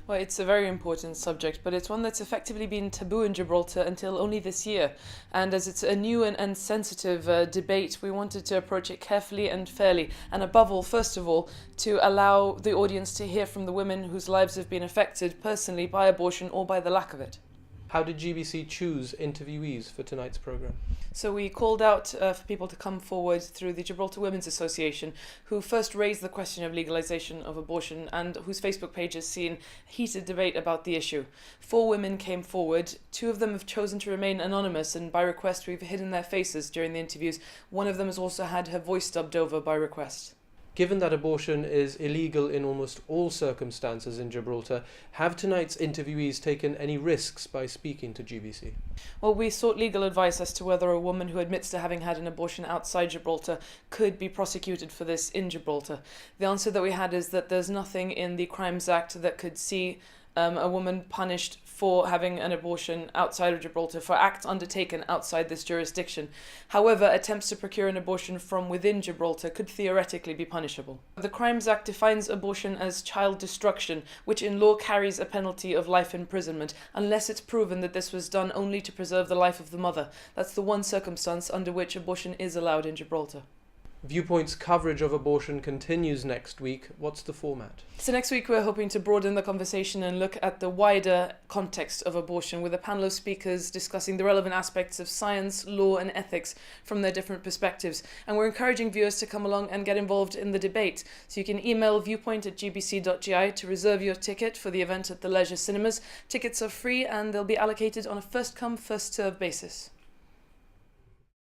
Well, it's a very important subject, but it's one that's effectively been taboo in Gibraltar until only this year. And as it's a new and sensitive debate, we wanted to approach it carefully and fairly, and above all, first of all, to allow the audience to hear from the women whose lives have been affected personally by abortion or by the lack of it. How did GBC choose interviewees for tonight's programme? So we called out for people to come forward through the Gibraltar Women's Association, who first raised the question of legalisation of abortion and whose Facebook page has seen heated debate about the issue. 4 women came forward. 2 of them have chosen to remain anonymous, and by request we've hidden their faces during the interviews. One of them has also had her voice dubbed over by request. Given that abortion is illegal in almost all circumstances in Gibraltar, have tonight's interviewees taken any risks by speaking to GBC? Well, we sought legal advice as to whether a woman who admits to having had an abortion outside Gibraltar could be prosecuted for this in Gibraltar. The answer that we had is that there's nothing in the Crimes Act that could see a woman punished for having an abortion outside of Gibraltar, for acts undertaken outside this jurisdiction. However, attempts to procure an abortion from within Gibraltar could theoretically be punishable. The Crimes Act defines abortion as child destruction, which in law carries a penalty of life imprisonment, unless it's proven that this was done only to preserve the life of the mother. That's the one circumstance under which abortion is allowed in Gibraltar. Viewpoint's coverage of abortion continues next week. What's the format? So next week we're hoping to broaden the conversation and look at the wider context of abortion with a panel of speakers discussing the relevant aspects of science, law and ethics from their different perspectives. And we're encouraging viewers to come along and get involved in the debate. So you can email viewpoint@gbc.gi to reserve your ticket for the event at the Leisure Cinemas. Tickets are free and they'll be allocated on a first-come, first-served basis.